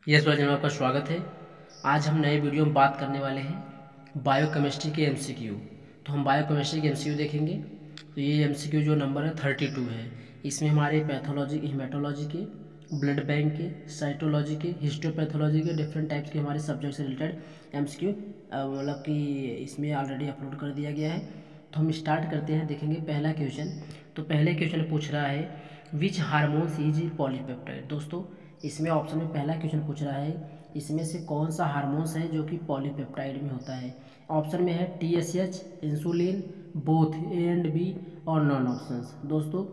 Yes भाई, आपका स्वागत है। आज हम नए वीडियो में बात करने वाले हैं बायोकेमिस्ट्री के एमसीक्यू। तो हम बायोकेमिस्ट्री के एमसीक्यू देखेंगे। तो ये एमसीक्यू जो नंबर है 32 है। इसमें हमारे पैथोलॉजी, हेमाटोलॉजी के, ब्लड बैंक के, साइटोलॉजी के, हिस्टोपैथोलॉजी के, डिफरेंट टाइप्स के हमारे सब्जेक्ट से रिलेटेड एमसीक्यू मतलब कि इसमें ऑलरेडी अपलोड कर दिया गया है। तो हम स्टार्ट करते हैं, देखेंगे पहला क्वेश्चन। तो पहले क्वेश्चन पूछ रहा है विच हार्मोन्स इज पॉलीपेप्टाइड। दोस्तों, इसमें ऑप्शन में पहला क्वेश्चन पूछ रहा है इसमें से कौन सा हार्मोन्स है जो कि पॉलीपेप्टाइड में होता है। ऑप्शन में है TSH, insulin, both A and B और नॉन ऑप्शंस। दोस्तों,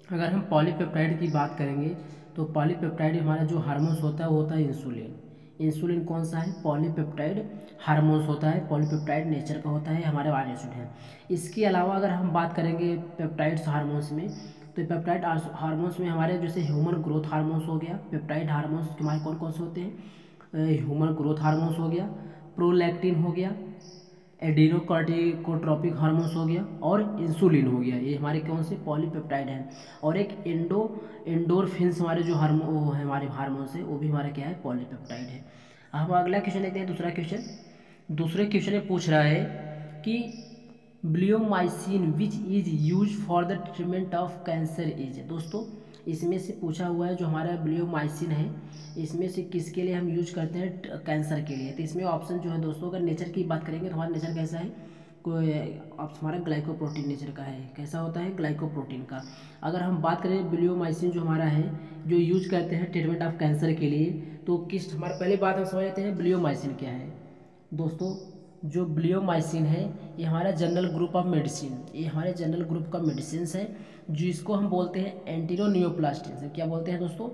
अगर हम पॉलीपेप्टाइड की बात करेंगे तो पॉलीपेप्टाइड हमारा जो हार्मोन्स होता है वो होता है इंसुलिन। इंसुलिन कौन सा है? पॉलीपेप्टाइड हार्मोन्स होता है, पॉलीपेप्टाइड नेचर का होता है, हमारे अमीनो एसिड है। इसके अलावा अगर हम बात करेंगे पेप्टाइड्स हार्मोन्स में, तो पेप्टाइड हार्मोन्स में हमारे जैसे ह्यूमन ग्रोथ हार्मोन्स हो गया। पेप्टाइड हार्मोन्स हमारे कौन कौन से होते हैं? ह्यूमन ग्रोथ हार्मोन्स हो गया, प्रोलैक्टिन हो गया, एडिनोकार्टिकोट्रोपिक हार्मोन्स हो गया और इंसुलिन हो गया। ये हमारे कौन से पॉलीपेप्टाइड हैं। और एक एंडोरफिन्स हमारे जो हमारे हार्मोन्स है वो भी हमारा क्या है? पॉलीपेप्टाइड है। अब हम अगला क्वेश्चन देखते हैं, दूसरा क्वेश्चन। दूसरे क्वेश्चन में पूछ रहा है कि bleomycin which is use for the treatment of cancer is. दोस्तों, इसमें से पूछा हुआ है जो हमारा ब्लियोमाइसिन है इसमें से किसके लिए हम यूज करते हैं? कैंसर के लिए। तो इसमें ऑप्शन जो है दोस्तों, अगर नेचर की बात करेंगे तो हमारा नेचर कैसा है? कोई हमारा ग्लाइकोप्रोटीन नेचर का है। कैसा होता है? ग्लाइकोप्रोटीन का। अगर हम बात करें ब्लियोमाइसिन जो हमारा है जो यूज करते हैं ट्रीटमेंट ऑफ कैंसर के लिए, तो किस हमारे पहले बात हम समझ लेते हैं ब्लियोमाइसिन क्या है। दोस्तों, जो ब्लियोमाइसिन है ये हमारा जनरल ग्रुप ऑफ मेडिसिन, ये हमारे जनरल ग्रुप का मेडिसिन है जो इसको हम बोलते हैं एंटीनियोप्लास्टिक्स। क्या बोलते हैं दोस्तों?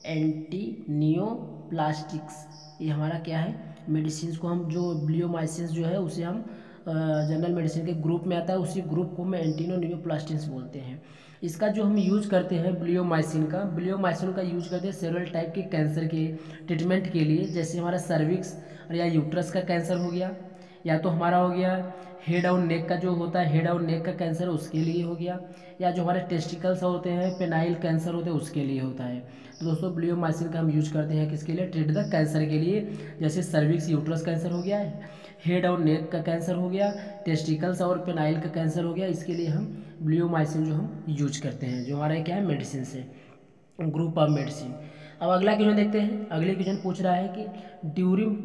एंटीनियोप्लास्टिक्स। ये हमारा क्या है? मेडिसिन को हम जो ब्लियोमाइसिन जो है उसे हम जनरल मेडिसिन के ग्रुप में आता है, उसी ग्रुप को हम एंटीनियोप्लास्टिक्स बोलते हैं। इसका जो हम यूज करते हैं ब्लियोमाइसिन का यूज करते हैं सेवरल टाइप के कैंसर के ट्रीटमेंट के लिए। जैसे हमारा सर्विक्स या यूट्रस का कैंसर हो गया, या तो हमारा हो गया हेड और नेक का जो होता है हेड और नेक का कैंसर उसके लिए हो गया, या जो हमारे टेस्टिकल्स होते हैं पेनाइल कैंसर होते हैं उसके लिए होता है। तो दोस्तों, ब्लियोमाइसिन का हम यूज करते हैं किसके लिए? ट्रीट द कैंसर के लिए। जैसे सर्विक्स यूट्रस कैंसर हो गया, हेड और नेक का कैंसर हो गया, टेस्टिकल्स और पेनाइल का कैंसर हो गया, इसके लिए हम ब्लियोमाइसिन जो हम यूज करते हैं, जो हमारा क्या है? मेडिसिन से ग्रुप ऑफ मेडिसिन। अब अगला क्वेश्चन देखते हैं। अगले क्वेश्चन पूछ रहा है कि during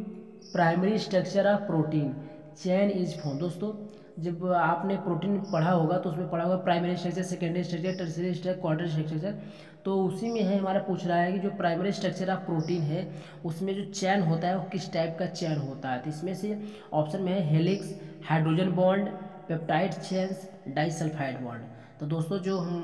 primary structure of protein chain is form. दोस्तों, जब आपने प्रोटीन पढ़ा होगा तो उसमें पढ़ा होगा primary structure, secondary structure, tertiary structure, quadratic structure. तो उसी में है हमारा पूछ रहा है कि जो प्राइमरी स्ट्रक्चर ऑफ प्रोटीन है उसमें जो चैन होता है वो किस टाइप का चैन होता है। तो इसमें से ऑप्शन में है helix, hydrogen bond, peptide chains, disulphide bond. तो दोस्तों, जो हम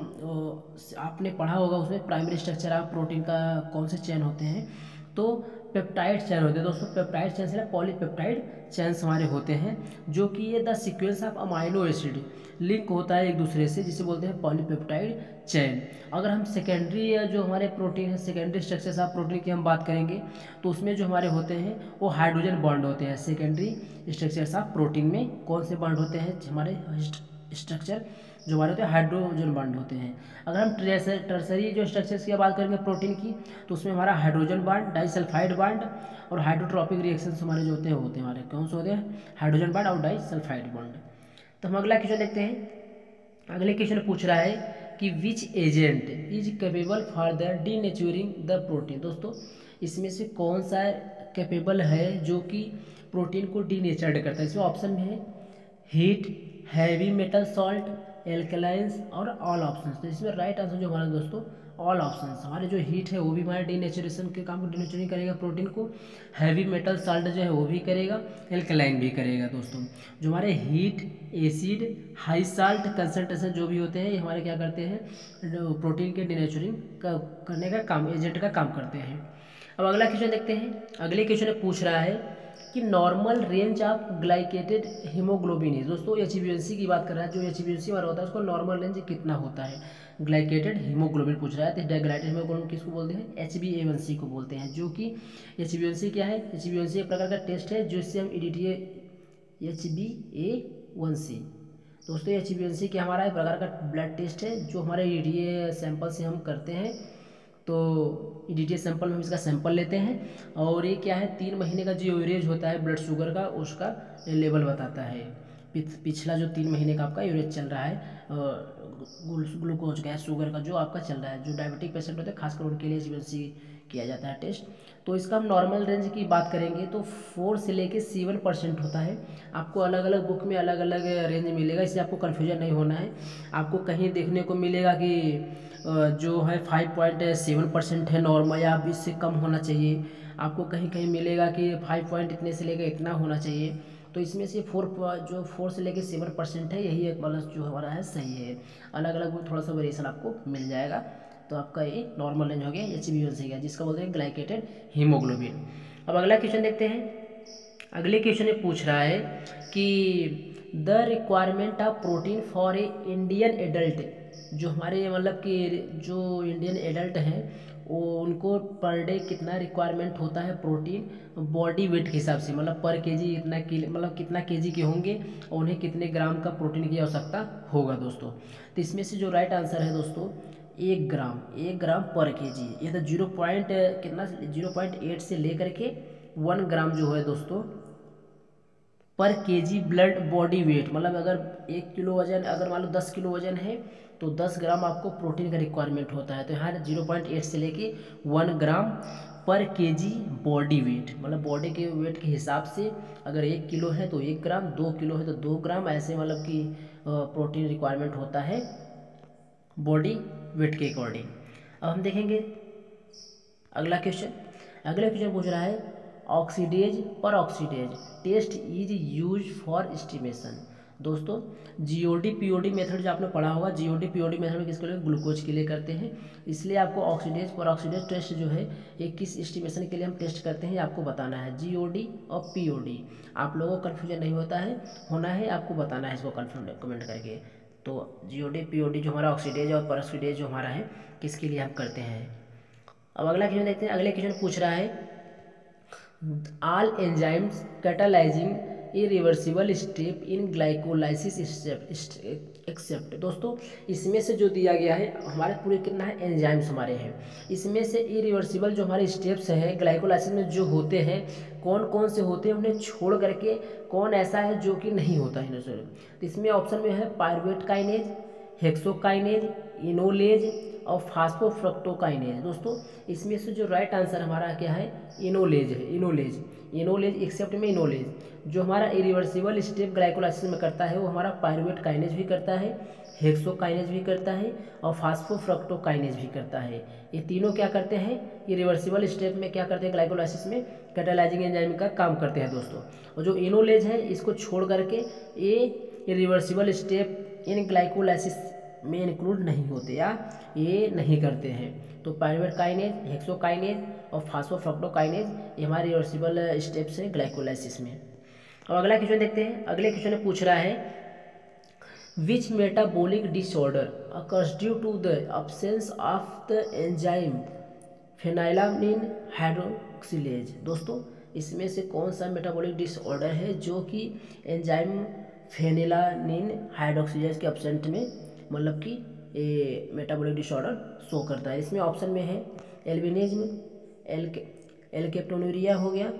आपने पढ़ा होगा उसमें प्राइमरी स्ट्रक्चर ऑफ प्रोटीन का कौन से चेन होते हैं, तो पेप्टाइड चैन होते हैं। दोस्तों, पेप्टाइड चैन से पॉलीपेप्टाइड चैन्स हमारे होते हैं, जो कि ये the sequence of amino acid link होता है एक दूसरे से, जिसे बोलते हैं पॉलीपेप्टाइड चैन। अगर हम सेकेंडरी या जो हमारे प्रोटीन है सेकेंडरी स्ट्रक्चर्स ऑफ प्रोटीन की हम बात करेंगे तो उसमें जो हमारे होते हैं वो हाइड्रोजन बॉन्ड होते हैं। सेकेंडरी स्ट्रक्चर्स ऑफ प्रोटीन में कौन से बॉन्ड होते हैं? हमारे स्ट्रक्चर जो हमारे होते हैं हाइड्रोजन बॉन्ड होते हैं। अगर हम टर्सरी जो स्ट्रक्चर्स की बात करेंगे प्रोटीन की, तो उसमें हमारा हाइड्रोजन बॉन्ड, डाइसल्फाइड बॉन्ड और हाइड्रोट्रॉपिक रिएक्शंस हमारे जो होते हैं हमारे कौन से होते हैं? हाइड्रोजन बॉन्ड और डाइसल्फाइड बॉन्ड। तो हम अगला क्वेश्चन देखते हैं। अगले क्वेश्चन पूछ रहा है कि which agent is capable for the denaturing the protein. दोस्तों, इसमें से कौन सा कैपेबल है जो कि प्रोटीन को डीनेचर्ड करता है? इसमें ऑप्शन में है हीट, हैवी मेटल सॉल्ट, एल्कलाइंस और ऑल ऑप्शंस। तो इसमें राइट आंसर जो हमारा दोस्तों ऑल ऑप्शंस। हमारे जो हीट है वो भी हमारे डीनेचुरेशन के काम को डीनेचुरिंग करेगा प्रोटीन को, हैवी मेटल सॉल्ट जो है वो भी करेगा, एल्कलाइन भी करेगा। दोस्तों, जो हमारे heat, acid, high salt concentration जो भी होते हैं ये हमारे क्या करते हैं? प्रोटीन के डीनेचुरिंग करने का काम, एजेंट का काम करते हैं। अब अगला क्वेश्चन देखते हैं। अगले क्वेश्चन में पूछ रहा है कि normal range of glycated haemoglobin है। दोस्तों, एचबीएनसी की बात कर रहा है। जो एचबीएनसी हमारा होता है उसको नॉर्मल रेंज कितना होता है? ग्लाइकेटेड हीमोग्लोबिन पूछ रहा है। तो ग्लाइकेटेड हीमोग्लोबिन किसको बोलते हैं? HbA1c को बोलते हैं। जो कि एचबीएनसी क्या है? एचबीएनसी एक प्रकार का टेस्ट है जिससे हम HbA1c। दोस्तों, HbA1c क्या हमारा एक प्रकार का ब्लड टेस्ट है जो हमारे ईडीए सैंपल से हम करते हैं तो ईडीटी सैंपल में हम इसका सैंपल लेते हैं और ये क्या है 3 महीने का जो एवरेज होता है ब्लड शुगर का उसका लेवल बताता है। पिछला जो 3 महीने का आपका एवरेज चल रहा है ग्लूकोज का शुगर का जो आपका चल रहा है, जो डायबिटिक पेशेंट होते हैं खासकर उनके लिए HbA1c किया जाता है टेस्ट। तो इसका हम नॉर्मल रेंज की बात करेंगे तो 4 से लेके 7% होता है। आपको अलग अलग बुक में अलग अलग रेंज मिलेगा, इससे आपको कन्फ्यूजन नहीं होना है। आपको कहीं देखने को मिलेगा कि जो है 5.7% है नॉर्मल या अब इससे कम होना चाहिए। आपको कहीं कहीं मिलेगा कि 5 पॉइंट इतने से लेकर इतना होना चाहिए। तो इसमें से 4 से लेकर 7% है, यही एक बैलेंस जो हमारा है सही है। अलग अलग में थोड़ा सा वेरिएशन आपको मिल जाएगा। तो आपका ये नॉर्मल रेंज हो गया HbA1c का, जिसका बोलते हैं ग्लाइकेटेड हीमोग्लोबिन। अब अगला क्वेश्चन देखते हैं। अगले क्वेश्चन में पूछ रहा है कि the requirement of protein for a Indian adult, जो हमारे मतलब कि जो इंडियन एडल्ट हैं वो उनको पर डे कितना रिक्वायरमेंट होता है प्रोटीन बॉडी वेट के हिसाब से, मतलब पर केजी इतना किलो मतलब कितना केजी के होंगे और उन्हें कितने ग्राम का प्रोटीन की आवश्यकता होगा दोस्तों। तो इसमें से जो राइट आंसर है दोस्तों 1 ग्राम पर केजी। यह तो 0.8 से लेकर के 1 ग्राम जो है दोस्तों पर केजी ब्लड बॉडी वेट, मतलब अगर 1 किलो वजन, अगर मान लो 10 किलो वजन है तो 10 ग्राम आपको प्रोटीन का रिक्वायरमेंट होता है। तो यहाँ 0.8 से लेके 1 ग्राम पर केजी बॉडी वेट, मतलब बॉडी के वेट के हिसाब से अगर 1 किलो है तो 1 ग्राम, 2 किलो है तो 2 ग्राम, ऐसे मतलब कि प्रोटीन रिक्वायरमेंट होता है बॉडी वेट के अकॉर्डिंग। अब हम देखेंगे अगला क्वेश्चन। अगला क्वेश्चन पूछ रहा है ऑक्सीडेज पर oxidase test is use for estimation. दोस्तों जीओडी पीओडी मेथड जो आपने पढ़ा होगा, जीओडी पीओडी मेथड में किसके लिए, ग्लूकोज के लिए करते हैं। इसलिए आपको ऑक्सीडेज पर ऑक्सीडेज टेस्ट जो है ये किस एस्टिमेशन के लिए हम टेस्ट करते हैं आपको बताना है। जीओडी और पीओडी आप लोगों को कन्फ्यूजन नहीं होना है, आपको बताना है इसको कमेंट करके। तो जीओडी पीओडी जो हमारा ऑक्सीडेज और पर ऑक्सीडेज जो हमारा है किसके लिए हम करते हैं। अब अगला क्वेश्चन देखते हैं। अगले क्वेश्चन पूछ रहा है all enzymes catalyzing irreversible step in glycolysis except. दोस्तों इसमें से जो दिया गया है हमारे पूरे कितना है एंजाइम्स हमारे हैं, इसमें से इरिवर्सिबल जो हमारे स्टेप्स हैं ग्लाइकोलाइसिस में जो होते हैं कौन कौन से होते हैं, उन्हें छोड़ करके कौन ऐसा है जो कि नहीं होता है। तो इसमें ऑप्शन में है पायरुवेट काइनेज, हेक्सोकाइनेज, इनोलेज और फास्फोफ्रक्टोकाइनेज। दोस्तों इसमें से जो राइट आंसर हमारा क्या है इनोलेज है। इनोलेज एक्सेप्ट में इनोलेज जो हमारा इरिवर्सिबल स्टेप ग्लाइकोलाइसिस में करता है वो हमारा पायरुवेट काइनेज भी करता है, हेक्सोकाइनेज भी करता है और फास्फोफ्रक्टोकाइनेज भी करता है। ये तीनों क्या करते हैं इरिवर्सिबल स्टेप में क्या करते हैं ग्लाइकोलाइसिस में कैटालाइजिंग एंजाइम का काम करते हैं दोस्तों। और जो इनोलेज है इसको छोड़ करके ये इरिवर्सिबल स्टेप इन ग्लाइकोलाइसिस में इंक्लूड नहीं होते या ये नहीं करते हैं। तो पायरुवेट काइनेज, हेक्सोकाइनेज और फास्फोफ्रक्टोकाइनेज ये हमारे रिवर्सिबल स्टेप्स हैं ग्लाइकोलाइसिस में। अब अगला क्वेश्चन देखते हैं। अगले क्वेश्चन में पूछ रहा है which metabolic disorder occurs due to the absence of the enzyme phenylalanine hydroxylase. दोस्तों इसमें से कौन सा मेटाबॉलिक डिसऑर्डर है जो कि एंजाइम फेनिलानिन हाइड्रोक्सिलेज के एब्सेंट में मतलब कि ये मेटाबॉलिक डिसऑर्डर शो करता है। इसमें ऑप्शन में है एल्बिनिज्म, एल्केप्टोनूरिया हो गया,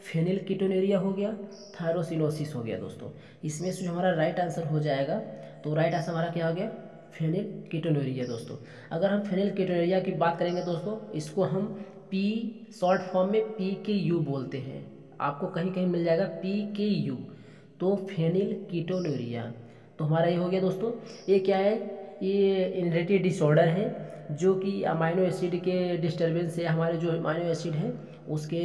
फेनिलकीटोनूरिया हो गया, थायरोसिनोसिस हो गया। दोस्तों इसमें से जो हमारा राइट आंसर हो जाएगा तो राइट आंसर हमारा क्या हो गया फेनिलकीटोनूरिया। दोस्तों अगर हम फेनिलकीटोनूरिया की बात करेंगे दोस्तों इसको हम पी शॉर्ट फॉर्म में PKU बोलते हैं, आपको कहीं कहीं मिल जाएगा PKU। तो फेनिलकीटोनूरिया तो हमारा ये हो गया दोस्तों। ये क्या है, ये इनहेरिटेड डिसऑर्डर है जो कि अमाइनो एसिड के डिस्टर्बेंस से हमारे जो अमाइनो एसिड है उसके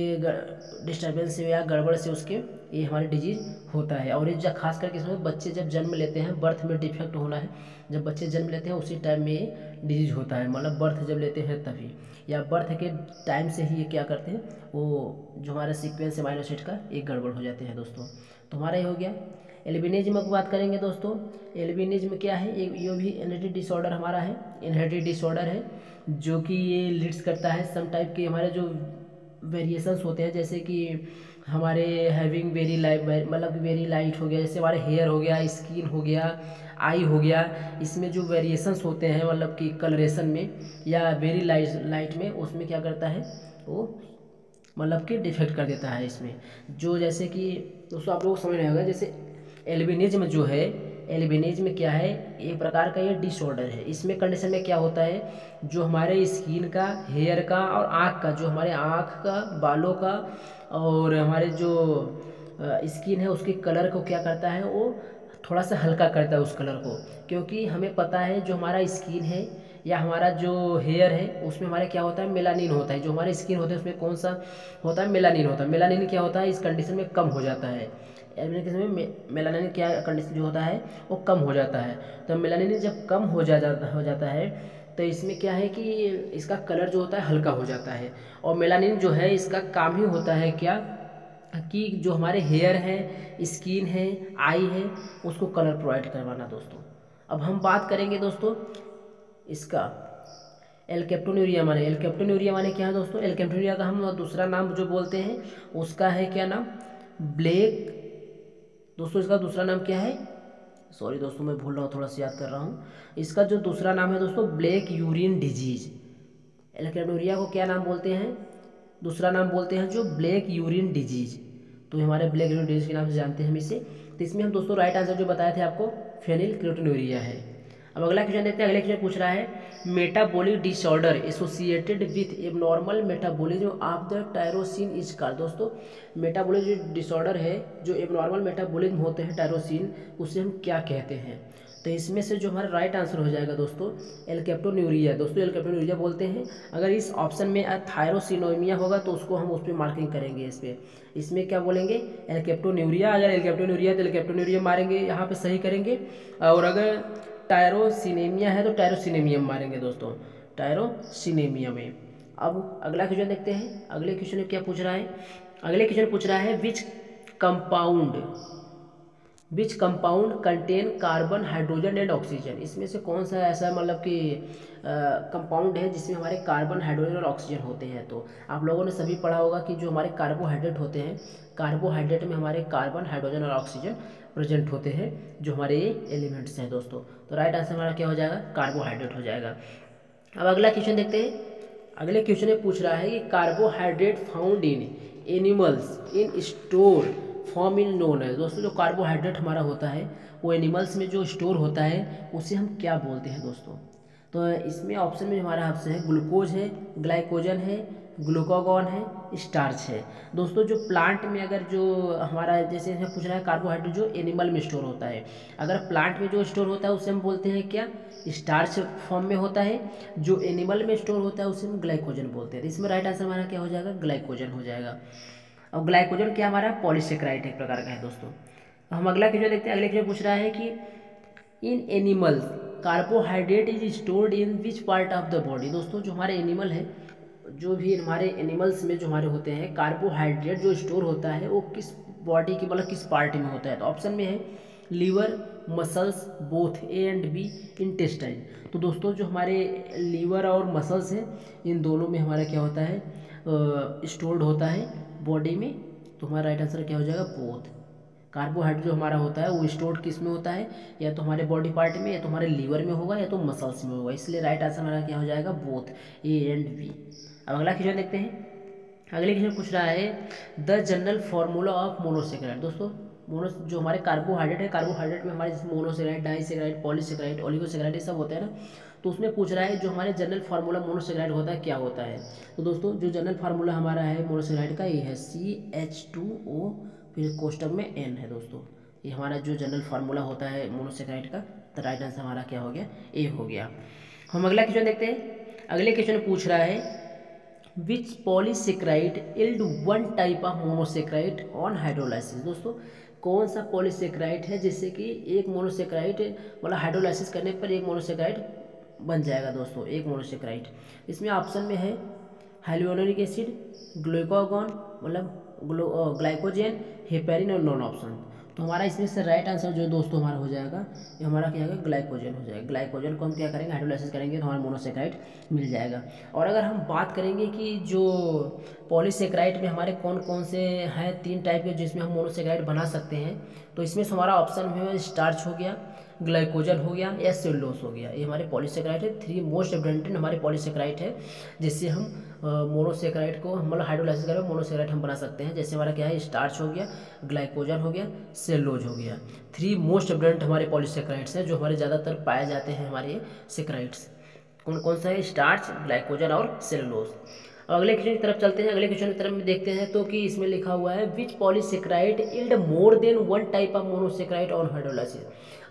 डिस्टर्बेंस से या गड़बड़ से उसके ये हमारे डिजीज होता है। और ये जब खास करके इसमें बच्चे जब जन्म लेते हैं, बर्थ में डिफेक्ट होना है, जब बच्चे जन्म लेते हैं उसी टाइम में ये डिजीज होता है, मतलब बर्थ जब लेते हैं तभी या बर्थ के टाइम से ही ये क्या करते हैं वो जो हमारा सीक्वेंस अमाइनो एसिड का एक गड़बड़ हो जाते हैं दोस्तों। तो हमारा ये हो गया। एल्बिनिज्म की बात करेंगे दोस्तों, एल्बिनिज्म क्या है, ये भी इनहेरिटेड डिसऑर्डर हमारा है, इनहेरिटेड डिसऑर्डर है जो कि ये लीड्स करता है सम टाइप के हमारे जो वेरिएशंस होते हैं, जैसे कि हमारे हैविंग वेरी लाइट, मतलब वेरी लाइट हो गया, जैसे हमारे हेयर हो गया, स्किन हो गया, आई हो गया, इसमें जो वेरिएशंस होते हैं मतलब कि कलरेशन में या वेरी लाइट लाइट में, उसमें क्या करता है वो मतलब कि डिफेक्ट कर देता है इसमें। जो जैसे कि दोस्तों आप लोगों को समझ में आएगा, जैसे एल्बिनिज्म जो है, एल्बिनिज्म क्या है, एक प्रकार का ये डिसऑर्डर है। इसमें कंडीशन में क्या होता है, जो हमारे स्किन का, हेयर का और आँख का, जो हमारे आँख का, बालों का और हमारे जो स्किन है उसके कलर को क्या करता है, वो थोड़ा सा हल्का करता है उस कलर को। क्योंकि हमें पता है जो हमारा स्किन है या हमारा जो हेयर है उसमें हमारे क्या होता है, मेलानिन होता है। जो हमारे स्किन होता है उसमें कौन सा होता है, मेलानिन होता है। मेलानिन क्या होता है, इस कंडीशन में कम हो जाता है। एल्बिनिज्म में मेलानिन क्या कंडीशन जो होता है वो कम हो जाता है। तो मेलानिन जब कम हो जाता है तो इसमें क्या है कि इसका कलर जो होता है हल्का हो जाता है। और मेलानिन जो है इसका काम ही होता है क्या, कि जो हमारे हेयर है, स्किन है, आई है, उसको कलर प्रोवाइड करवाना दोस्तों। अब हम बात करेंगे दोस्तों इसका एल्केप्टोन्यूरिया माने क्या है दोस्तों। एल्केप्टोन्यूरिया का हम दूसरा नाम जो बोलते हैं उसका है क्या नाम, ब्लैक। दोस्तों इसका दूसरा नाम क्या है, सॉरी दोस्तों मैं भूल रहा हूँ, थोड़ा सा याद कर रहा हूँ। इसका जो दूसरा नाम है दोस्तों, ब्लैक यूरिन डिजीज। एल्केप्टोन्यूरिया को क्या नाम बोलते हैं, दूसरा नाम बोलते हैं जो ब्लैक यूरिन डिजीज। तो हमारे ब्लैक यूरिन डिजीज के नाम से जानते हैं हम इसे। तो इसमें हम दोस्तों राइट आंसर जो बताए थे आपको, फेनिलकेटोन्यूरिया है। अब अगला क्वेश्चन देखते हैं। अगले क्वेश्चन पूछ रहा है, metabolic disorder associated with abnormal metabolism of the tyrosine is called. दोस्तों मेटाबॉलिक जो डिसऑर्डर है, जो एबनॉर्मल मेटाबॉलिज्म होते हैं टायरोसिन, उसे हम क्या कहते हैं। तो इसमें से जो हमारा राइट आंसर हो जाएगा दोस्तों, एल्केप्टोन्यूरिया। दोस्तों एल्केप्टोन्यूरिया बोलते हैं। अगर इस ऑप्शन में थायरोसिनोमिया होगा तो उसको हम उस पर मार्किंग करेंगे इस पर। इसमें क्या बोलेंगे, एल्केप्टोन्यूरिया। अगर एल्केप्टोन्यूरिया तो एल्केप्टोन्यूरिया मारेंगे, यहाँ पे सही करेंगे। और अगर टायरोसिनेमिया है तो टायरोसिनेमियम मारेंगे दोस्तों, टायरोसिनेमिया में। अब अगला क्वेश्चन देखते हैं। अगले क्वेश्चन में क्या पूछ रहा है, अगले क्वेश्चन पूछ रहा है, which compound contain carbon, hydrogen and oxygen. इसमें से कौन सा ऐसा मतलब कि कंपाउंड है जिसमें हमारे कार्बन, हाइड्रोजन और ऑक्सीजन होते हैं। तो आप लोगों ने सभी पढ़ा होगा कि जो हमारे कार्बोहाइड्रेट होते हैं, कार्बोहाइड्रेट में हमारे कार्बन, हाइड्रोजन और ऑक्सीजन प्रेजेंट होते हैं, जो हमारे ये एलिमेंट्स हैं दोस्तों। तो राइट आंसर हमारा क्या हो जाएगा, कार्बोहाइड्रेट हो जाएगा। अब अगला क्वेश्चन देखते हैं। अगले क्वेश्चन में पूछ रहा है कि carbohydrate found in animals in store form in known है। दोस्तों जो कार्बोहाइड्रेट हमारा होता है वो एनिमल्स में जो स्टोर होता है उसे हम क्या बोलते हैं दोस्तों। तो इसमें ऑप्शन में हमारा ऑप्शन है, ग्लूकोज है, ग्लाइकोजन है, ग्लूकागॉन है, स्टार्च है। दोस्तों जो प्लांट में अगर जो हमारा जैसे पूछ रहा है कार्बोहाइड्रेट जो एनिमल में स्टोर होता है, अगर प्लांट में जो स्टोर होता है उसे हम बोलते हैं क्या, स्टार्च फॉर्म में होता है। जो एनिमल में स्टोर होता है उसे हम ग्लाइकोजन बोलते हैं। तो इसमें राइट आंसर हमारा क्या हो जाएगा, ग्लाइकोजन हो जाएगा। और ग्लाइकोजन क्या हमारा पॉलीसेकेराइड एक प्रकार का है दोस्तों। हम अगला क्वेश्चन देखते हैं। अगले क्वेश्चन पूछ रहा है कि in animals carbohydrate is stored in which part of the body. दोस्तों जो हमारे एनिमल है, जो भी हमारे एनिमल्स में जो हमारे होते हैं, कार्बोहाइड्रेट जो स्टोर होता है वो किस बॉडी की मतलब किस पार्ट में होता है। तो ऑप्शन में है liver, muscles, both A and B, intestine. तो दोस्तों जो हमारे लीवर और मसल्स हैं इन दोनों में हमारा क्या होता है, स्टोर्ड होता है बॉडी में। तो हमारा राइट आंसर क्या हो जाएगा, बोथ। कार्बोहाइड्रेट जो हमारा होता है वो स्टोर्ड किस में होता है, या तो हमारे बॉडी पार्ट में, या तो हमारे लीवर में होगा, या तो मसल्स में होगा। इसलिए राइट आंसर हमारा क्या हो जाएगा, बोथ, ए एंड बी। अब अगला क्वेश्चन देखते हैं। अगले क्वेश्चन पूछ रहा है the general formula of monosaccharide. दोस्तों मोनो जो हमारे कार्बोहाइड्रेट है, कार्बोहाइड्रेट में हमारे मोनोसेकेराइड, डाइसेकेराइड, पॉलीसेकेराइड, ओलिगोसेकेराइड ये सब होते हैं ना। तो उसमें पूछ रहा है जो हमारे जनरल फार्मूला मोनोसेकेराइड होता है क्या होता है। तो दोस्तों जो जनरल फार्मूला हमारा है मोनोसेकेराइड का ये है CH2O, फिर कोष्टक में N है दोस्तों। ये हमारा जो जनरल फार्मूला होता है मोनोसेकेराइड का। तो राइट आंसर हमारा क्या हो गया, ए हो गया। हम अगला क्वेश्चन देखते हैं। अगले क्वेश्चन पूछ रहा है which polysaccharide yield one type of monosaccharide on hydrolysis. दोस्तों कौन सा पॉलीसेकेराइड है जिससे कि एक मोनोसेकेराइड मतलब हाइड्रोलाइसिस करने पर एक मोनोसेकेराइड बन जाएगा दोस्तों, एक मोनोसेकेराइड। इसमें ऑप्शन में है हाइलुरोनिक एसिड, ग्लूकागॉन मतलब ग्लाइकोजन, हेपेरिन और नॉन ऑप्शन। तो हमारा इसमें से राइट आंसर जो दोस्तों हमारा हो जाएगा, ये हमारा क्या होगा, ग्लाइकोजन हो जाएगा। ग्लाइकोजन को हम क्या करेंगे, हाइड्रोलाइसिस करेंगे तो हमारा मोनोसेकेराइड मिल जाएगा। और अगर हम बात करेंगे कि जो पॉलीसेकेराइड में हमारे कौन कौन से हैं, 3 टाइप के जिसमें हम मोनोसेकेराइड बना सकते हैं। तो इसमें से हमारा ऑप्शन में स्टार्च हो गया, ग्लाइकोजन हो गया या सेलुलोज हो गया, ये हमारे पॉलीसेकेराइड है। 3 मोस्ट इम्पोर्टेंट हमारे पॉलीसेकेराइड है जिससे हम मोनोसेकेराइड को मतलब हाइड्रोलाइसिस करके मोनोसेकेराइड हम बना सकते हैं। जैसे हमारा क्या है, स्टार्च हो गया, ग्लाइकोजन हो गया, सेलुलोज हो गया। 3 मोस्ट इम्पोर्टेंट हमारे पॉलीसेकेराइड्स हैं जो हमारे ज़्यादातर पाए जाते हैं हमारे सेकेराइड्स। कौन कौन सा है, स्टार्च, ग्लाइकोजन और सेलुलोज। अब अगले क्वेश्चन की तरफ चलते हैं। अगले क्वेश्चन की तरफ में देखते हैं तो कि इसमें लिखा हुआ है which polysaccharide yield more than 1 type of monosaccharide on hydrolysis.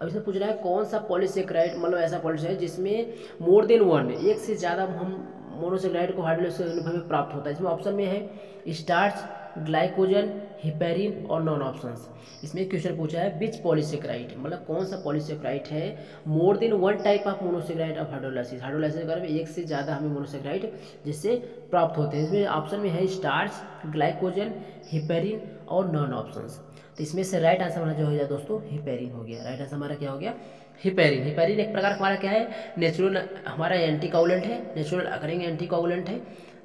अब इसमें पूछ रहा है कौन सा पॉलीसेकेराइड मतलब ऐसा पॉलीसेकेराइड जिसमें मोर देन 1 एक से ज़्यादा हम मोनोसेकेराइड को हाइड्रोलाइसिस में प्राप्त होता है। इसमें ऑप्शन में है स्टार्च, ग्लाइकोजन, हिपेरिन और नॉन ऑप्शंस। इसमें क्वेश्चन पूछा है विच पॉलीसेकेराइड मतलब कौन सा पॉलीसेकेराइड है मोर than 1 type of monosaccharide of hydrolysis. Hydrolysis में एक से ज़्यादा हमें मोनोसेकेराइड जिससे प्राप्त होते हैं। इसमें ऑप्शन में है स्टार्च, ग्लाइकोजन, हिपेरिन और नॉन ऑप्शंस। तो इसमें से राइट आंसर हमारा जो हो गया दोस्तों हिपेरिन हो गया। राइट आंसर हमारा क्या हो गया, हिपेरिन। हिपेरिन एक प्रकार हमारा क्या है, नेचुरल हमारा एंटीकोगुलेंट है, नेचुरल अकरिंग एंटीकोगुलेंट है।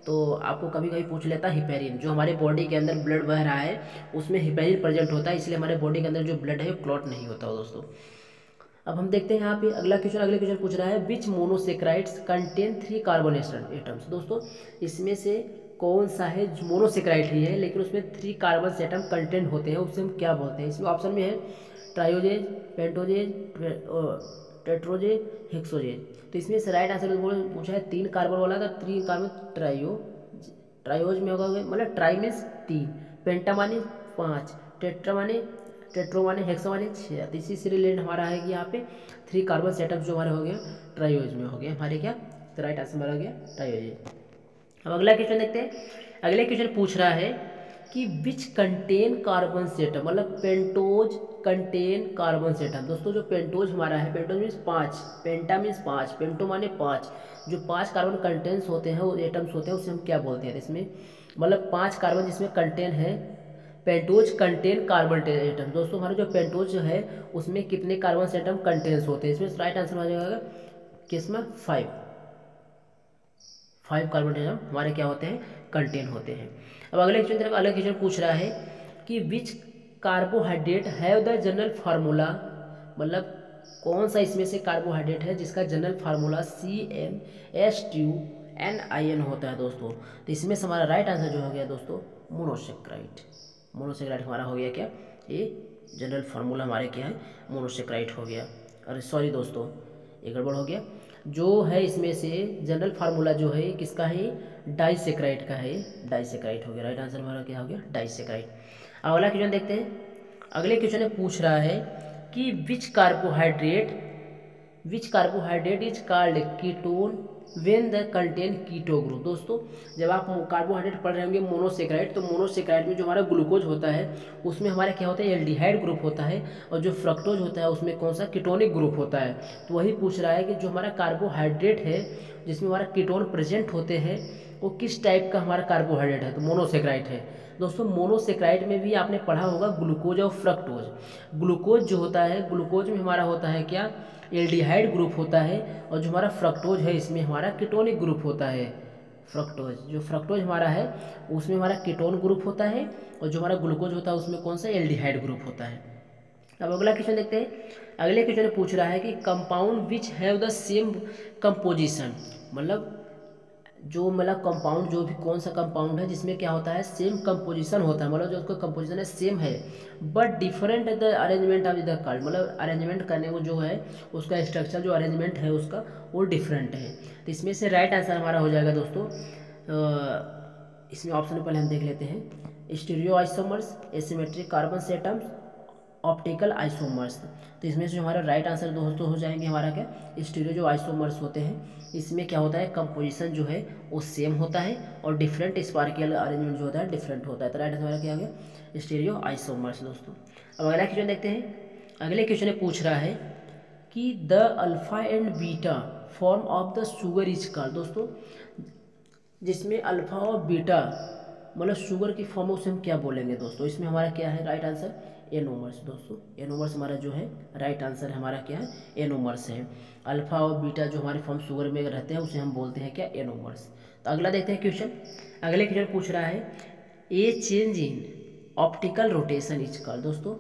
तो आपको कभी कभी पूछ लेता है हिपेरिन, जो हमारे बॉडी के अंदर ब्लड बह रहा है उसमें हिपेरिन प्रेजेंट होता है, इसलिए हमारे बॉडी के अंदर जो ब्लड है वो क्लॉट नहीं होता दोस्तों। अब हम देखते हैं यहाँ पे अगले क्वेश्चन पूछ रहा है विच मोनोसेकेराइड्स कंटेन 3 कार्बन एटम्स। दोस्तों इसमें से कौन सा है मोनोसेकेराइड ही है लेकिन उसमें 3 कार्बन एटम कंटेंट होते हैं, उससे हम क्या बोलते हैं। इसमें ऑप्शन में है ट्रायोजेज, पेंटोजेज, टेट्रोजेज, हेक्सोजेज। तो इसमें से राइट आंसर पूछा है 3 कार्बन वाला, तो 3 कार्बन ट्रायोज में होगा मतलब ट्राई मीन्स 3, पेंटा माने 5, टेट्रा माने टेट्रो माने हेक्सो माने 6। तो इसी से रिलेटेड हमारा है कि यहाँ पे 3 कार्बन सेटअप जो हमारे हो गए ट्रायोज में हो गए हमारे क्या, तो राइट आंसर हमारा हो गया ट्रायोज। अब अगला क्वेश्चन देखते हैं। अगले क्वेश्चन पूछ रहा है कि विच कंटेन कार्बन सेटअप मतलब पेंटोज कंटेन कार्बन सेटअप। दोस्तों जो पेंटोज हमारा है, पेंटोज मीन्स 5, पेंटा मीन्स 5, पेंटो माने 5, जो 5 कार्बन कंटेंट्स होते हैं वो एटम्स होते हैं उसे हम क्या बोलते हैं। इसमें मतलब 5 कार्बन जिसमें कंटेन है, पेंटोज कंटेन कार्बन एटम। दोस्तों हमारा जो पेंटोज है उसमें कितने कार्बन एटम कंटेंस होते हैं। इसमें राइट आंसर हो जाएगा किसमें 5 कार्बन एटम हमारे क्या होते हैं, कंटेन होते हैं। अब अगले क्वेश्चन पूछ रहा है कि which carbohydrate have the general formula मतलब कौन सा इसमें से कार्बोहाइड्रेट है जिसका जनरल फार्मूला CnH2nIn होता है दोस्तों। तो इसमें से हमारा राइट आंसर जो हो गया दोस्तों मोनोसेकेराइड। मोनोसेकेराइड हमारा हो गया क्या, ये जनरल फार्मूला हमारे क्या है मोनोसेकेराइड हो गया। अरे सॉरी दोस्तों ये गड़बड़ हो गया, जो है इसमें से जनरल फार्मूला जो है किसका है, डाइसेकेराइड का है, डाइसेकेराइड हो गया। राइट आंसर हमारा क्या हो गया, डाइसेकेराइड। अगला क्वेश्चन देखते हैं। अगले क्वेश्चन में पूछ रहा है कि which carbohydrate is called ketone when the contain keto group. दोस्तों जब आप कार्बोहाइड्रेट पढ़ रहे होंगे मोनोसेकेराइड, तो मोनोसेकेराइड में जो हमारा ग्लूकोज होता है उसमें हमारा क्या होता है, एल्डिहाइड ग्रुप होता है, और जो फ्रक्टोज होता है उसमें कौन सा, कीटोनिक ग्रुप होता है। तो वही पूछ रहा है कि जो हमारा कार्बोहाइड्रेट है जिसमें हमारा कीटोन प्रेजेंट होते हैं वो किस टाइप का हमारा कार्बोहाइड्रेट है, तो मोनोसेकेराइड है। दोस्तों मोनोसेकेराइड में भी आपने पढ़ा होगा ग्लूकोज और फ्रक्टोज। ग्लूकोज जो होता है, ग्लूकोज में हमारा होता है क्या, एल्डिहाइड ग्रुप होता है, और जो हमारा फ्रक्टोज है इसमें हमारा कीटोनिक ग्रुप होता है। फ्रक्टोज हमारा है उसमें हमारा कीटोन ग्रुप होता है, और जो हमारा ग्लूकोज होता है उसमें कौन सा, एल्डिहाइड ग्रुप होता है। अब अगला क्वेश्चन देखते हैं। अगले क्वेश्चन में पूछ रहा है कि compound which have the same composition मतलब कंपाउंड जो भी कौन सा कंपाउंड है जिसमें क्या होता है, सेम कंपोजिशन होता है, मतलब जो उसका कंपोजिशन है सेम है but different the arrangement of the card, मतलब अरेंजमेंट करने को जो है उसका स्ट्रक्चर जो अरेंजमेंट है उसका वो डिफरेंट है। तो इसमें से राइट आंसर हमारा हो जाएगा दोस्तों इसमें ऑप्शन पहले हम देख लेते हैं, stereo isomers, asymmetric carbon atoms, optical isomers. तो इसमें से जो हमारा राइट आंसर दोस्तों हो जाएंगे हमारा क्या, स्टीरियो जो आइसोमर्स होते हैं इसमें क्या होता है, कंपोजिशन जो है वो सेम होता है और डिफरेंट स्पार्कियल अरेंजमेंट जो होता है डिफरेंट होता है। तो राइट आंसर हमारा क्या हो गया, स्टीरियो आइसोमर्स दोस्तों। अब अगला क्वेश्चन देखते हैं। अगले क्वेश्चन में पूछ रहा है कि the alpha and beta form of the sugar is called. दोस्तों जिसमें अल्फा और बीटा मतलब शुगर की फॉर्म उसे हम क्या बोलेंगे दोस्तों। इसमें हमारा क्या है राइट आंसर, एनोमर्स। दोस्तों एनोमर्स हमारा जो है राइट आंसर हमारा क्या है, एनोमर्स है। अल्फा और बीटा जो हमारे फॉर्म शुगर में रहते हैं उसे हम बोलते हैं क्या, एनोमर्स। तो अगला देखते हैं क्वेश्चन। अगले क्वेश्चन पूछ रहा है ए change in optical rotation is called. दोस्तों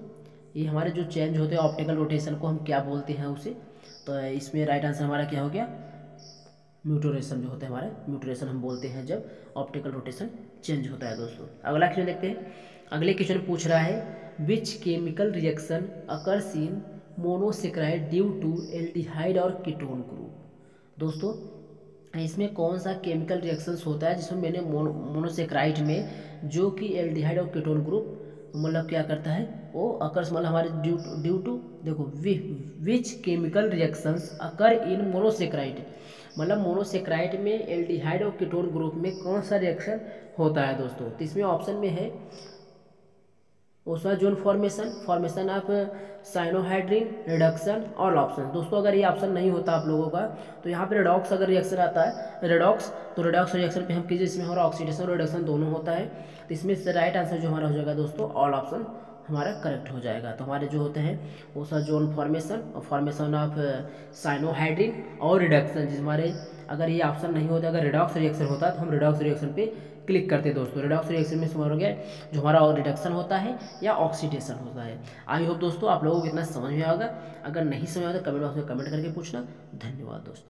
ये हमारे जो चेंज होते हैं ऑप्टिकल रोटेशन को हम क्या बोलते हैं उसे, तो इसमें राइट आंसर हमारा क्या हो गया, म्यूटेशन जो होता है हमारा, म्यूटेशन हम बोलते हैं जब ऑप्टिकल रोटेशन चेंज होता है। दोस्तों अगला क्वेश्चन देखते हैं। अगले क्वेश्चन पूछ रहा है which chemical reaction occurs in monosaccharide due to aldehyde और कीटोन ग्रुप। दोस्तों इसमें कौन सा केमिकल रिएक्शंस होता है जिसमें मैंने मोनोसेक्राइड में जो कि एल्डिहाइड और कीटोन ग्रुप मतलब क्या करता है वो अकर्स, मतलब हमारे ड्यू टू देखो which chemical reactions occur in monosaccharide, मतलब मोनोसेक्राइड में एल्डिहाइड और कीटोन ग्रुप में कौन सा रिएक्शन होता है। दोस्तों तो इसमें ऑप्शन में है ओसोजोन फॉर्मेशन ऑफ साइनोहाइड्रिन रिडक्शन और ऑप्शन। दोस्तों अगर ये ऑप्शन नहीं होता आप लोगों का तो यहाँ पे रेडॉक्स अगर रिएक्शन आता है रेडॉक्स, तो रेडॉक्स रिएक्शन पे हम कीजिए, इसमें हमारा ऑक्सीडेशन और रिडक्शन दोनों होता है। तो इसमें से राइट आंसर जो हमारा हो जाएगा दोस्तों ऑल ऑप्शन हमारा करेक्ट हो जाएगा। तो हमारे जो होते हैं ओसोजोन फॉर्मेशन और फॉर्मेशन ऑफ साइनोहाइड्रिन और रिडक्शन, जिस हमारे अगर ये ऑप्शन नहीं होता, अगर रिडॉक्स रिएक्शन होता तो हम रिडॉक्स रिएक्शन पे क्लिक करते हैं। दोस्तों रिडॉक्स रिएक्शन में समझ हो गया जो हमारा रिडक्शन होता है या ऑक्सीडेशन होता है। आई होप दोस्तों आप लोगों को इतना समझ में आएगा, अगर नहीं समझ आया तो कमेंट बॉक्स में कमेंट करके पूछना। धन्यवाद दोस्तों।